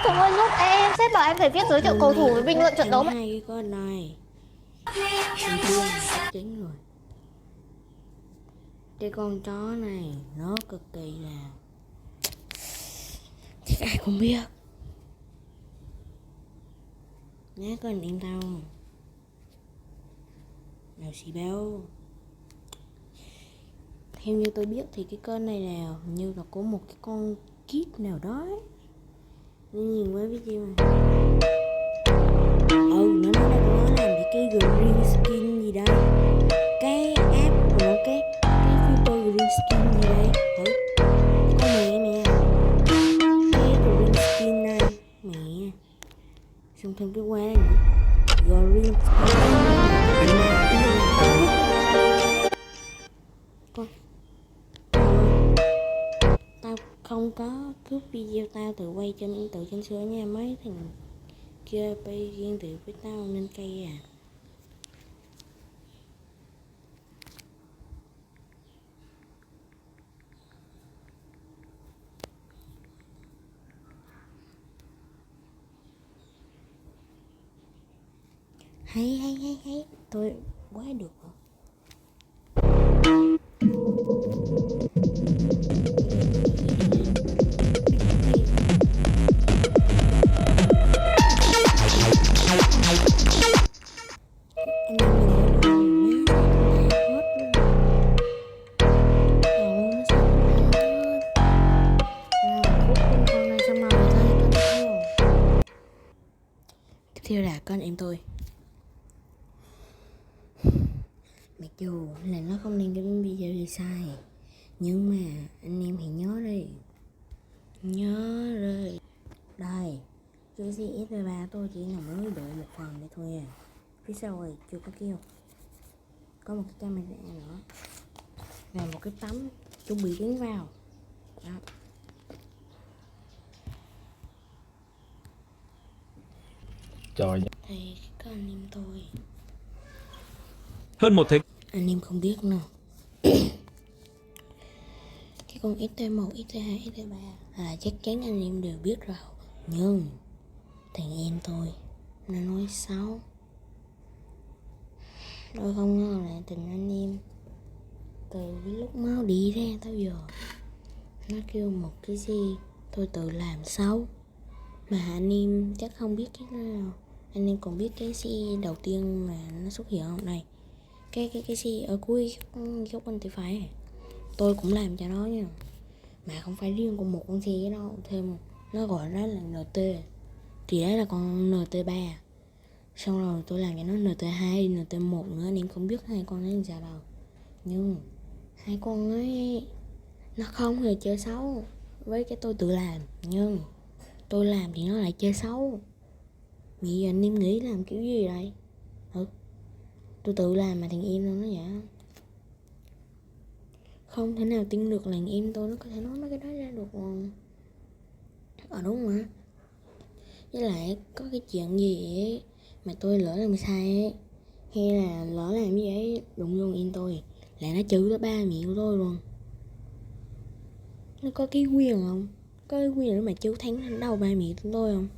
Trời ơi nhốt em, sếp bảo em phải viết giới thiệu cầu thủ với bình luận trận đấu mà. Hai cái con này đầu tiên chắc chắn rồi. Cái con chó này nó cực kỳ là thì ai cũng biết. Nhá con em tao nào xì béo. Theo như tôi biết thì cái con này là như là có một cái con kít nào đó ấy. Nên nhìn qua video này. Nó nói là nó làm cái green skin gì đây. Cái app của nó cái filter green skin gì đây. Con mẹ cái green skin này mẹ. Xong thêm cái qua này nữa. Green skin con tao không có cướp video tao tự quay tự chỉnh sửa nha, mấy thằng kia bay riêng tự với tao nên cây à. Hay tôi quá được rồi. Tiếp theo là con em tôi. Mặc dù là nó không nên cái video gì sai, nhưng mà anh em hãy nhớ đi. Nhớ rồi. Đây, cái CS3 tôi chỉ là mới độ một phần đây thôi à. Phía sau rồi chưa có kêu. Có một cái camera nữa. Và một cái tấm chuẩn bị gắn vào. Đó. Trời. Thì có anh em tôi. Hơn một thế. Anh em không biết nào. Cái con ST1, ST2, ST3 là chắc chắn anh em đều biết rồi. Nhưng thằng em tôi nó nói xấu. Tôi không ngờ là tình anh em từ cái lúc máu đi ra tới giờ nó kêu một cái gì tôi tự làm xấu. Mà anh em chắc không biết cái nào. Anh em còn biết cái xe đầu tiên mà nó xuất hiện không? Đây, cái xe ở cuối góc bên tay phải. Tôi cũng làm cho nó nha. Mà không phải riêng con một con xe đâu, thêm nó gọi nó là NT. Thì đấy là con NT3. Xong rồi tôi làm cho nó NT2, NT1 nữa. Anh em không biết hai con ấy làm sao đâu. Nhưng hai con ấy nó không hề chơi xấu với cái tôi tự làm. Nhưng tôi làm thì nó lại chơi xấu. Bây giờ anh em nghĩ làm kiểu gì đây? Tôi tự làm mà thằng em đâu nó vậy. Không thể nào tin được là thằng em tôi nó có thể nói mấy cái đó ra được rồi. Đúng mà. Với lại có cái chuyện gì ấy mà tôi lỡ làm sai ấy, hay là lỡ làm gì ấy đụng vô em tôi là nó chửi tới ba mẹ của tôi luôn. Nó có cái quyền không? Có cái quyền để mà chửi thắng lên đầu ba mẹ của tôi không?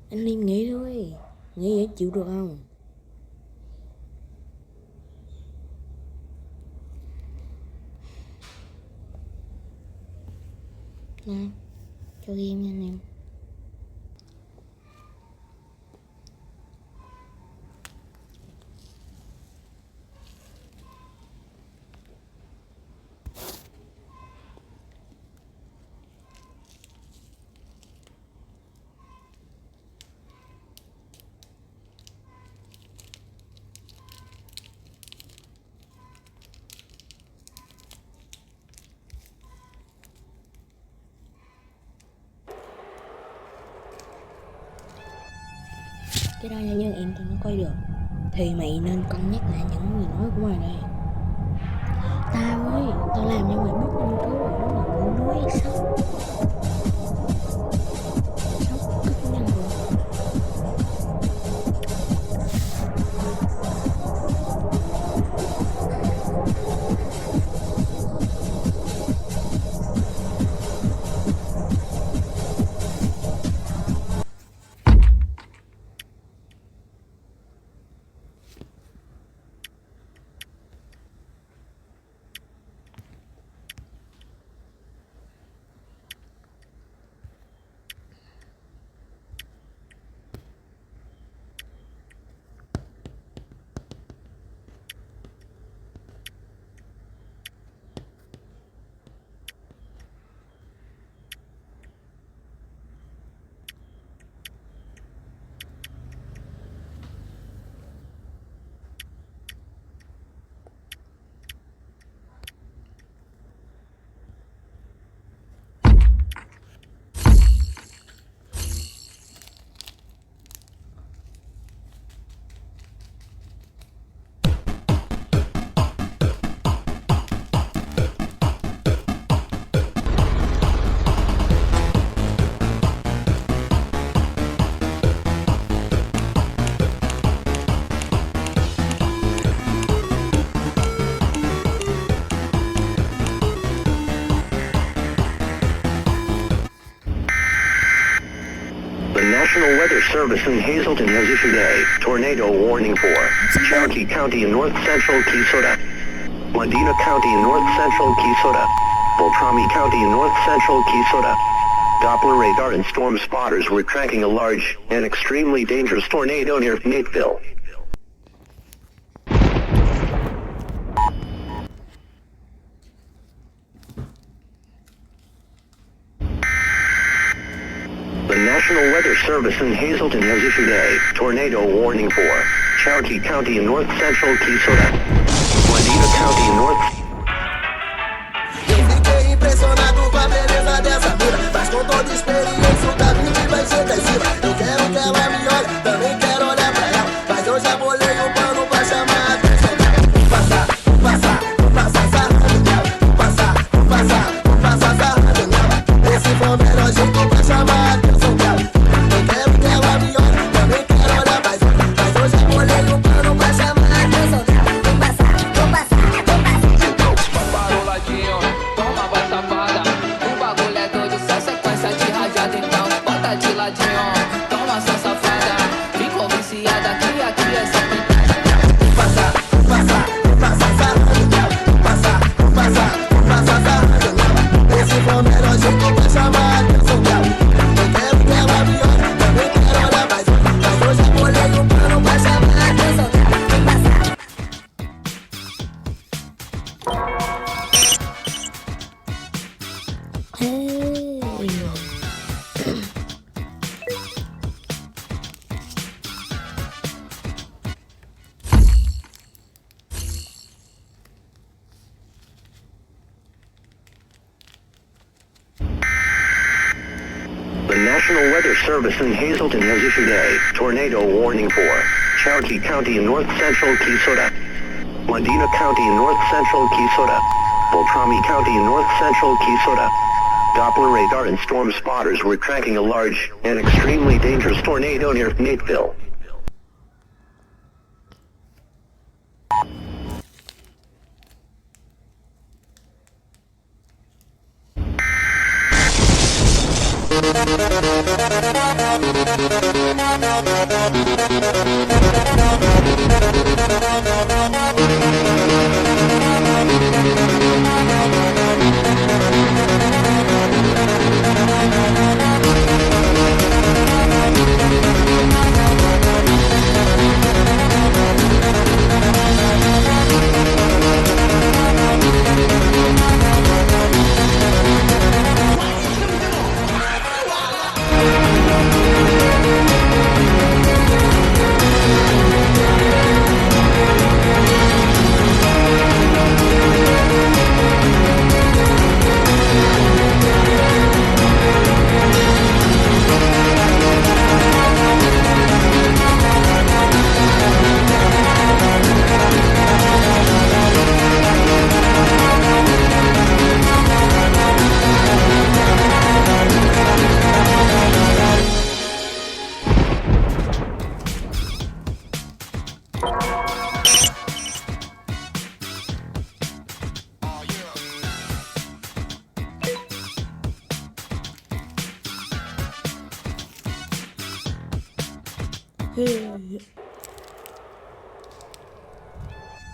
Anh em nghĩ thôi. Nghĩ vậy chịu được không? Nè, cho game nha anh em. Cái đó nhân em tôi nó coi được thì mày nên cân nhắc lại những người nói của mày đây. Tao làm cho mày biết những thứ mà nó là ngu nói xấu. Xấu cực nhanh rồi. National Weather Service in Hazleton has issued a tornado warning for Cherokee County in north-central Keysota, Medina County in north-central Keysota, Beltrami County in north-central Keysota. Doppler radar and storm spotters were tracking a large and extremely dangerous tornado near Nateville. The National Weather Service in Hazleton has issued a tornado warning for Cherokee County in north-central Keysota, Medina County in north... Eu fiquei impressionado com a beleza dessa mina, mas com toda experiência o Davi vai ser cima. Eu quero que ela me olhe, também quero olhar pra ela, mas eu já bolei o pano pra chamar a atenção dela. Passar sarrando nela, passar sarrando nela. Esse foi o melhor jeito pra chamar a atenção dela. Eu quero que ela me olhe, também quero olhar pra ela, mas eu já bolei o pano pra chamar a atenção dela. Vou passar. Paroladinho, toma vai safada. O bagulho é doido, só sequência de rajada. Então bota de ladinho, toma sua safada. Ficou viciada aqui é só pintada. Passar sarrando nela, passar sarrando nela. Esse foi o melhor jeito pra chamar a atenção dela. Eu quero que ela me olhe, também quero olhar mais uma, mas eu já bolei o pano pra chamar a atenção dela. The National Weather Service in Hazleton has issued a tornado warning for Cherokee County in north-central Keysota, Medina County in north-central Keysota, Beltrami County in north-central Keysota. Doppler radar and storm spotters were tracking a large and extremely dangerous tornado near Nateville.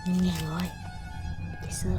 Nghe rồi Cái sơ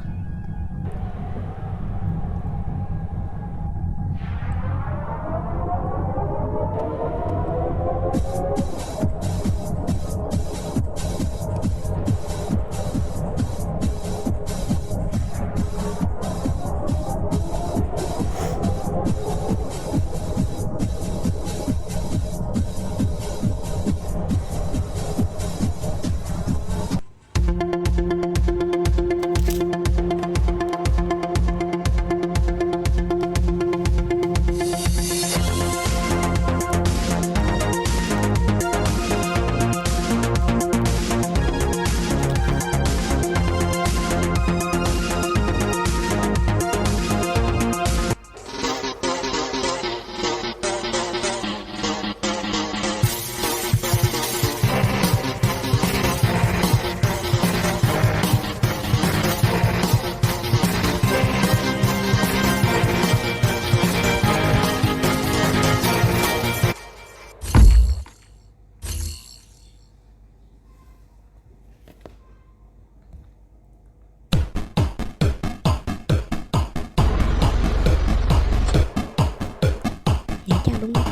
đúng rồi.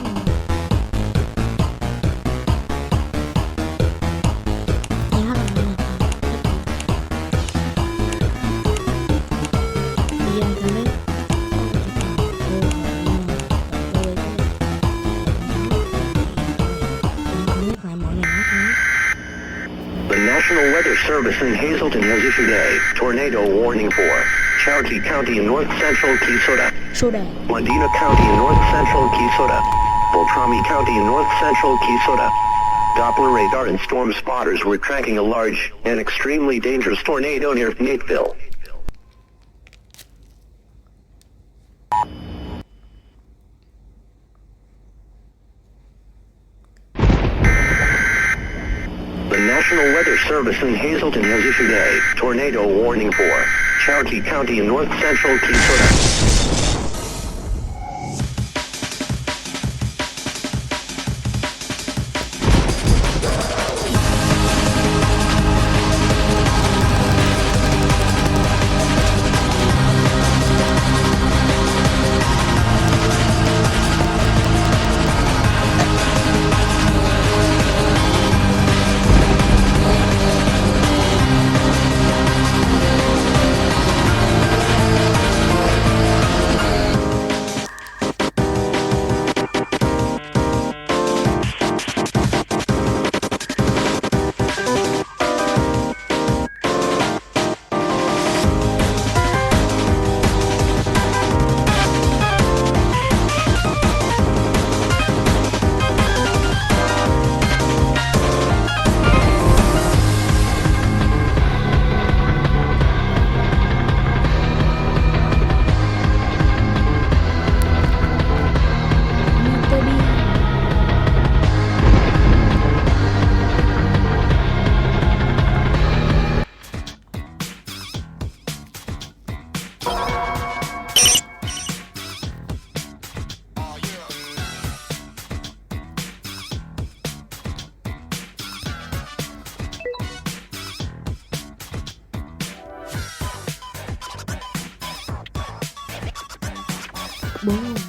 Em hát là bây giờ em thấy The National Weather Service in Hazleton has issued a tornado warning for Cherokee County in north central Keysota, soda. Medina County in north central Keysota, Beltrami County in north central Keysota. Doppler radar and storm spotters were tracking a large and extremely dangerous tornado near Nateville. The National Weather Service in Hazleton has issued a tornado warning for Cherokee County in north central Keysota. Bố